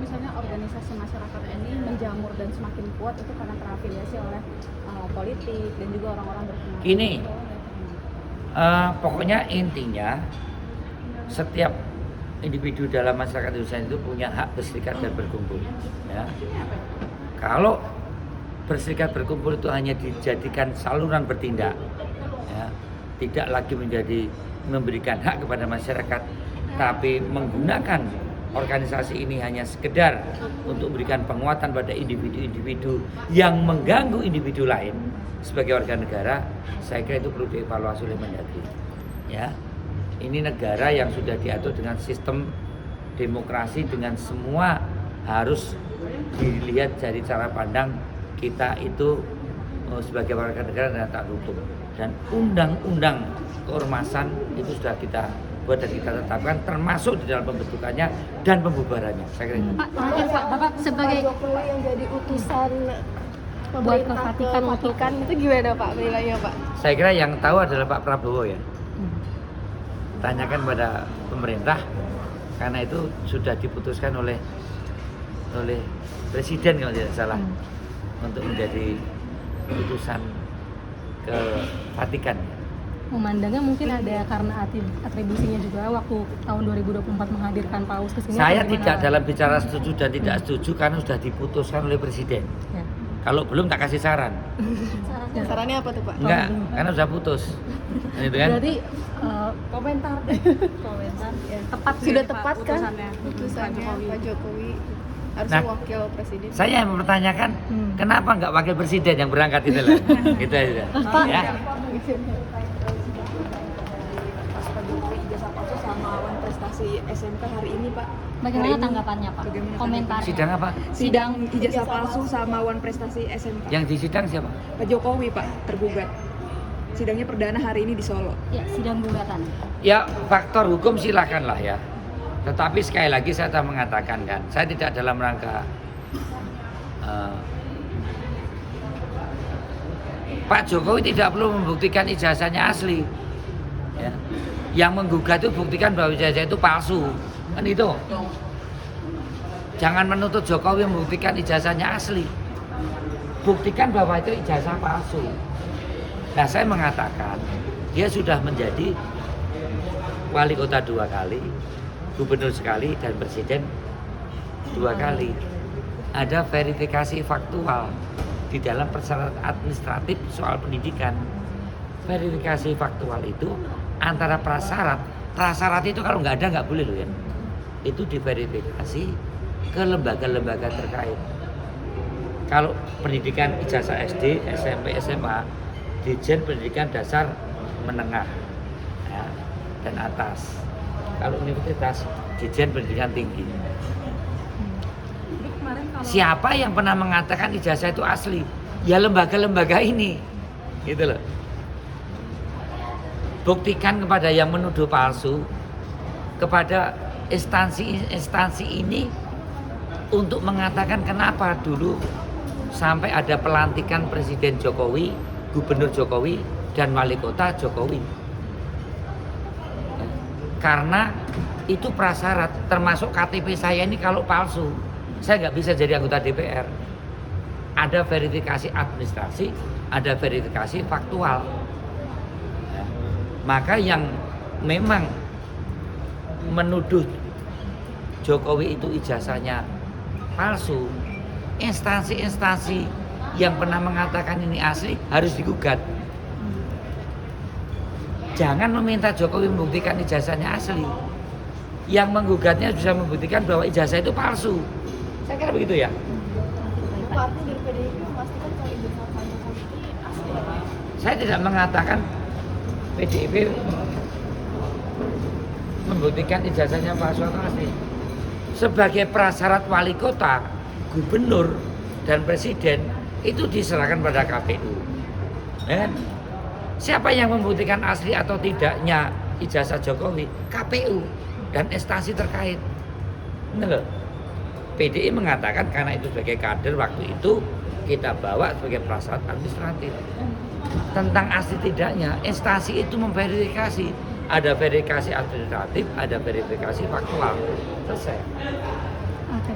misalnya organisasi masyarakat ini menjamur dan semakin kuat itu karena terafiliasi oleh politik dan juga orang-orang berpengaruh. Gini, pokoknya intinya setiap individu dalam masyarakat Indonesia itu punya hak berserikat dan berkumpul. Ya. Kalau berserikat berkumpul itu hanya dijadikan saluran bertindak, ya, tidak lagi memberikan hak kepada masyarakat, tapi menggunakan organisasi ini hanya sekedar untuk memberikan penguatan pada individu-individu yang mengganggu individu lain sebagai warga negara, saya kira itu perlu dievaluasi oleh Mendagri. Ya, ini negara yang sudah diatur dengan sistem demokrasi, dengan semua harus dilihat dari cara pandang kita itu sebagai warga negara dan taat hukum, dan undang-undang keormasan itu sudah kita buat dan kita tetapkan, termasuk di dalam pembentukannya dan pembubarannya. Saya kira itu. Pak, terakhir Pak, Bapak sebagai Jokowi yang jadi utusan buat ke pemerintah Vatikan itu gimana Pak nilainya Pak? Saya kira yang tahu adalah Pak Prabowo ya. Tanyakan pada pemerintah, karena itu sudah diputuskan oleh Presiden kalau tidak salah untuk menjadi utusan ke Vatikan. memandangnya mungkin ada karena atribusinya juga waktu tahun 2024 menghadirkan Paus ke sini. Saya tidak dalam bicara setuju dan tidak setuju karena sudah diputuskan oleh Presiden. Ya. Kalau belum tak kasih saran. Sarannya apa tuh Pak? Enggak, karena sudah putus. Gitu kan? Berarti Komentar ya. tepat Sudah Pak, tepat kan putusannya Pak Jokowi harusnya Nah, wakil presiden. Saya yang mempertanyakan kenapa enggak wakil presiden yang berangkat itu lah. Gitu aja. Ya. Pas Pak Jokowi ijazah palsu sama awan prestasi SMK hari ini Pak. bagaimana Hari ini, tanggapannya Pak? bagaimana Komentar. Sidang apa? Sidang ijazah palsu sama awan prestasi SMK. Yang di sidang siapa? Pak Jokowi Pak tergugat. Sidangnya perdana hari ini di Solo. Ya, sidang gugatan. Ya, faktor hukum silakanlah ya. Tetapi sekali lagi saya telah mengatakan kan, saya tidak dalam rangka Pak Jokowi tidak perlu membuktikan ijazahnya asli. Ya. Yang menggugat itu buktikan bahwa ijazah itu palsu. Kan itu. Jangan menuntut Jokowi membuktikan ijazahnya asli. Buktikan bahwa itu ijazah palsu. Nah, saya mengatakan dia sudah menjadi wali kota 2 kali, gubernur sekali, dan presiden 2 kali. Ada verifikasi faktual di dalam persyaratan administratif soal pendidikan. Verifikasi faktual itu antara prasyarat itu kalau nggak ada nggak boleh loh ya. Itu diverifikasi ke lembaga-lembaga terkait. Kalau pendidikan ijazah SD, SMP, SMA, Dirjen Pendidikan Dasar Menengah ya, dan atas. Kalau universitas, Dirjen Pendidikan Tinggi. Siapa yang pernah mengatakan ijazah itu asli? Ya lembaga-lembaga ini, gitu loh. Buktikan kepada yang menuduh palsu, kepada instansi ini untuk mengatakan kenapa dulu sampai ada pelantikan Presiden Jokowi, Gubernur Jokowi, dan Wali Kota Jokowi. Karena itu prasyarat, termasuk KTP saya ini kalau palsu, saya nggak bisa jadi anggota DPR. Ada verifikasi administrasi, ada verifikasi faktual. Ya. Maka yang memang menuduh Jokowi itu ijazahnya palsu, instansi-instansi yang pernah mengatakan ini asli harus digugat. Jangan meminta Jokowi membuktikan ijazahnya asli. Yang menggugatnya bisa membuktikan bahwa ijazah itu palsu. Saya kira begitu ya. Pak artinya dari PDIP memastikan kalau ijazah Pak Jokowi ini asli. Saya tidak mengatakan PDIP membuktikan ijazahnya palsu atau asli. Sebagai prasyarat wali kota, gubernur, dan presiden itu diserahkan pada KPU. Ya. Siapa yang membuktikan asli atau tidaknya ijazah Jokowi? KPU dan instansi terkait. Ini loh. PDI mengatakan karena itu sebagai kader waktu itu kita bawa sebagai prasyarat administratif. Tentang asli tidaknya, instansi itu memverifikasi. Ada verifikasi administratif, ada verifikasi faktual. Selesai. Oke,